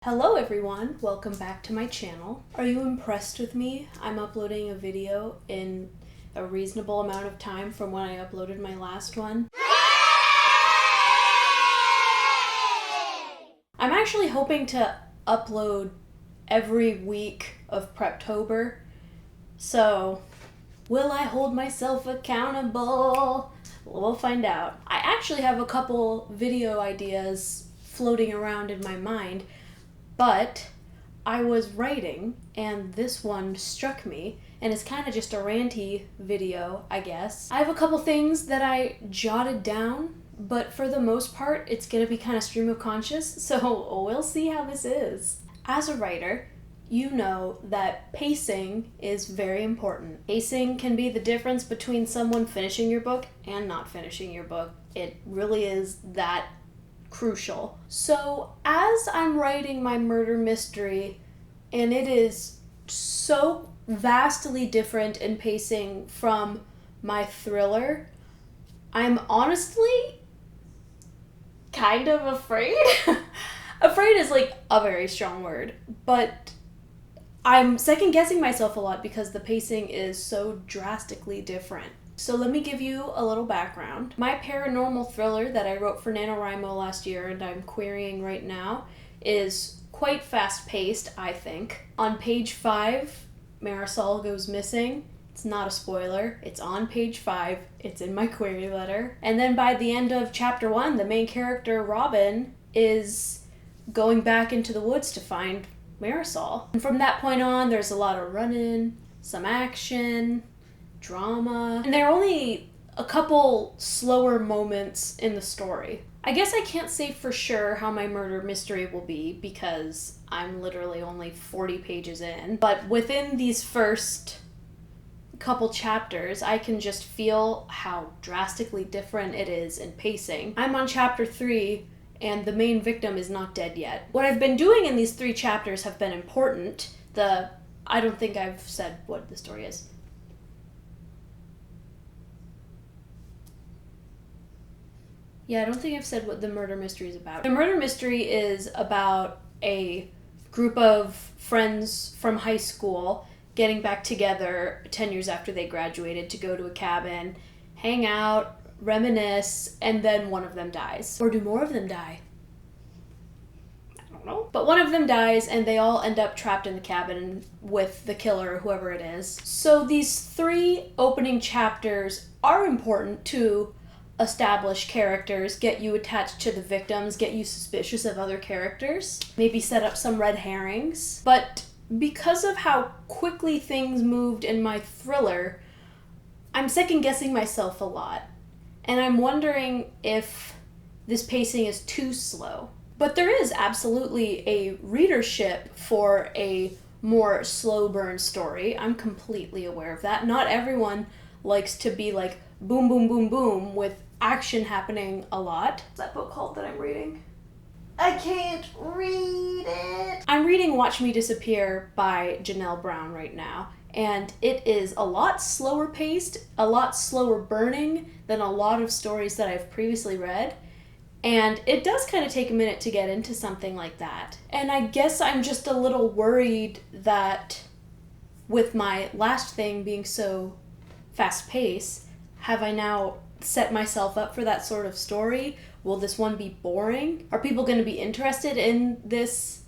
Hello everyone, welcome back to my channel. Are you impressed with me? I'm uploading a video in a reasonable amount of time from when I uploaded my last one. I'm actually hoping to upload every week of Preptober, so will I hold myself accountable? We'll find out. I actually have a couple video ideas floating around in my mind, but I was writing and this one struck me, and it's kind of just a ranty video, I guess. I have a couple things that I jotted down, but for the most part it's gonna be kind of stream of conscious, so we'll see how this is. As a writer, you know that pacing is very important. Pacing can be the difference between someone finishing your book and not finishing your book. It really is that crucial. So as I'm writing my murder mystery, and it is so vastly different in pacing from my thriller, I'm honestly kind of afraid. Afraid is like a very strong word, but I'm second guessing myself a lot because the pacing is so drastically different. So let me give you a little background. My paranormal thriller that I wrote for NaNoWriMo last year and I'm querying right now is quite fast-paced, I think. On page 5, Marisol goes missing. It's not a spoiler. It's on page 5. It's in my query letter. And then by the end of chapter 1, the main character, Robin, is going back into the woods to find Marisol. And from that point on, there's a lot of running, some action, drama, and there are only a couple slower moments in the story. I guess I can't say for sure how my murder mystery will be because I'm literally only 40 pages in, but within these first couple chapters, I can just feel how drastically different it is in pacing. I'm on chapter 3, and the main victim is not dead yet. What I've been doing in these 3 chapters have been important. I don't think I've said what the story is. Yeah, I don't think I've said what the murder mystery is about. The murder mystery is about a group of friends from high school getting back together 10 years after they graduated to go to a cabin, hang out, reminisce, and then one of them dies. Or do more of them die? I don't know. But one of them dies and they all end up trapped in the cabin with the killer, whoever it is. So these 3 opening chapters are important to establish characters, get you attached to the victims, get you suspicious of other characters, maybe set up some red herrings. But because of how quickly things moved in my thriller, I'm second guessing myself a lot. And I'm wondering if this pacing is too slow. But there is absolutely a readership for a more slow burn story. I'm completely aware of that. Not everyone likes to be like boom, boom, boom, boom with action happening a lot. What's that book called that I'm reading? I can't read it. I'm reading Watch Me Disappear by Janelle Brown right now, and it is a lot slower paced, a lot slower burning than a lot of stories that I've previously read. And it does kind of take a minute to get into something like that. And I guess I'm just a little worried that with my last thing being so fast-paced, have I now set myself up for that sort of story? Will this one be boring? Are people going to be interested in this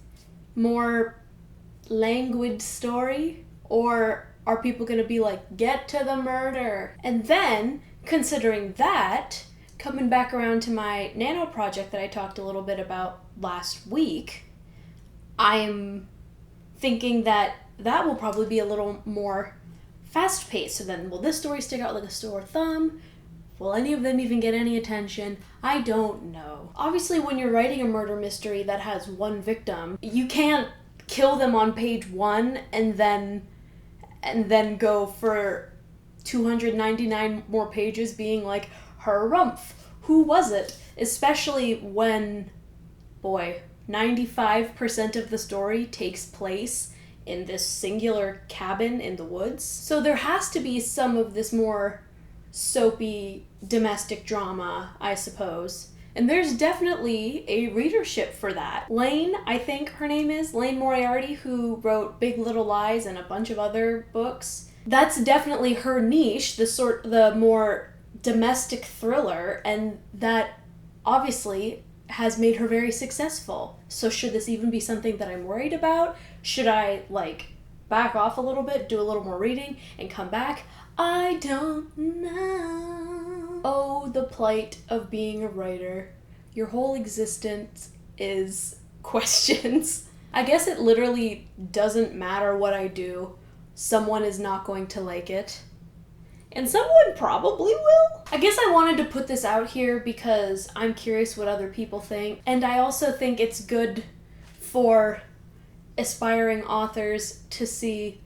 more languid story? Or are people going to be like, get to the murder? And then, considering that, coming back around to my nano project that I talked a little bit about last week, I'm thinking that that will probably be a little more fast-paced. So then, will this story stick out like a sore thumb? Will any of them even get any attention? I don't know. Obviously, when you're writing a murder mystery that has one victim, you can't kill them on page 1 and then go for 299 more pages being like, harumph, who was it? Especially when, boy, 95% of the story takes place in this singular cabin in the woods. So there has to be some of this more soapy domestic drama, I suppose. And there's definitely a readership for that. Lane, I think her name is, Lane Moriarty, who wrote Big Little Lies and a bunch of other books. That's definitely her niche, the more domestic thriller, and that obviously has made her very successful. So should this even be something that I'm worried about? Should I, back off a little bit, do a little more reading, and come back? I don't know. Oh, the plight of being a writer. Your whole existence is questions. I guess it literally doesn't matter what I do. Someone is not going to like it. And someone probably will. I guess I wanted to put this out here because I'm curious what other people think. And I also think it's good for aspiring authors to see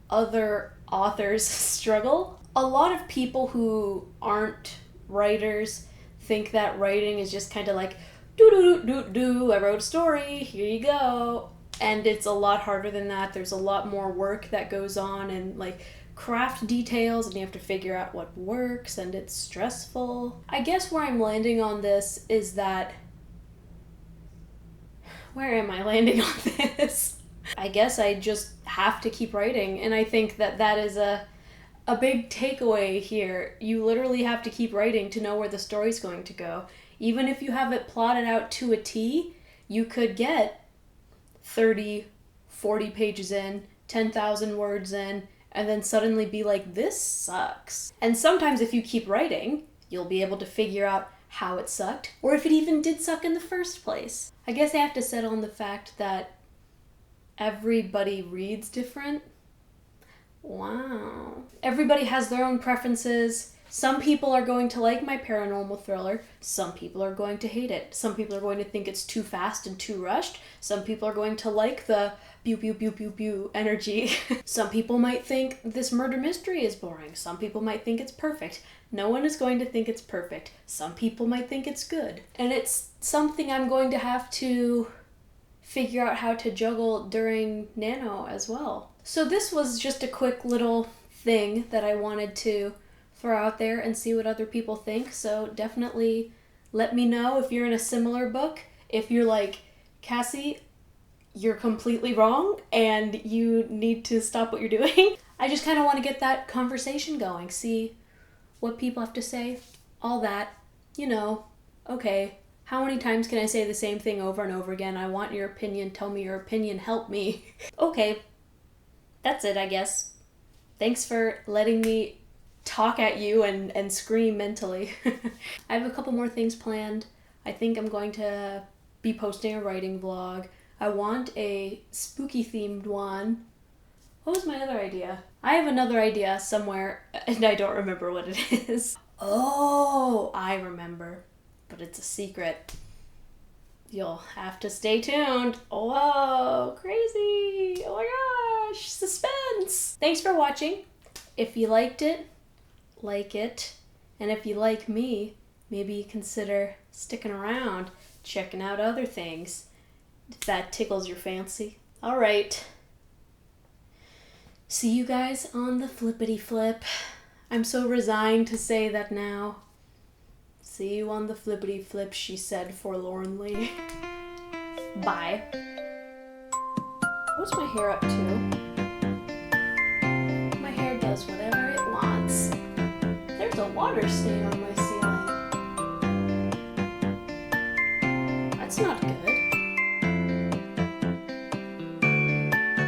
other authors struggle. A lot of people who aren't writers think that writing is just kind of like, I wrote a story, here you go. And it's a lot harder than that. There's a lot more work that goes on and craft details, and you have to figure out what works, and it's stressful. I guess where I'm landing on this is that... Where am I landing on this? I guess I just have to keep writing, and I think that is a big takeaway here. You literally have to keep writing to know where the story's going to go. Even if you have it plotted out to a T, you could get 30, 40 pages in, 10,000 words in, and then suddenly be like, this sucks. And sometimes if you keep writing, you'll be able to figure out how it sucked, or if it even did suck in the first place. I guess I have to settle on the fact that everybody reads different. Wow. Everybody has their own preferences. Some people are going to like my paranormal thriller. Some people are going to hate it. Some people are going to think it's too fast and too rushed. Some people are going to like the pew pew pew pew pew energy. Some people might think this murder mystery is boring. Some people might think it's perfect. No one is going to think it's perfect. Some people might think it's good. And it's something I'm going to have to figure out how to juggle during Nano as well. So this was just a quick little thing that I wanted to throw out there and see what other people think. So definitely let me know if you're in a similar book. If you're like, Cassie, you're completely wrong and you need to stop what you're doing. I just kind of want to get that conversation going, see what people have to say, all that, okay, how many times can I say the same thing over and over again? I want your opinion, tell me your opinion, help me. Okay, that's it, I guess. Thanks for letting me talk at you and scream mentally. I have a couple more things planned. I think I'm going to be posting a writing vlog. I want a spooky themed one. What was my other idea? I have another idea somewhere and I don't remember what it is. Oh, I remember, but it's a secret. You'll have to stay tuned. Whoa, crazy. Oh my gosh, suspense. Thanks for watching. If you liked it, like it. And if you like me, maybe consider sticking around, checking out other things, if that tickles your fancy. All right. See you guys on the flippity flip. I'm so resigned to say that now. See you on the flippity flip, she said forlornly. Bye. What's my hair up to? My hair does whatever it wants. There's a water stain on my ceiling. That's not good.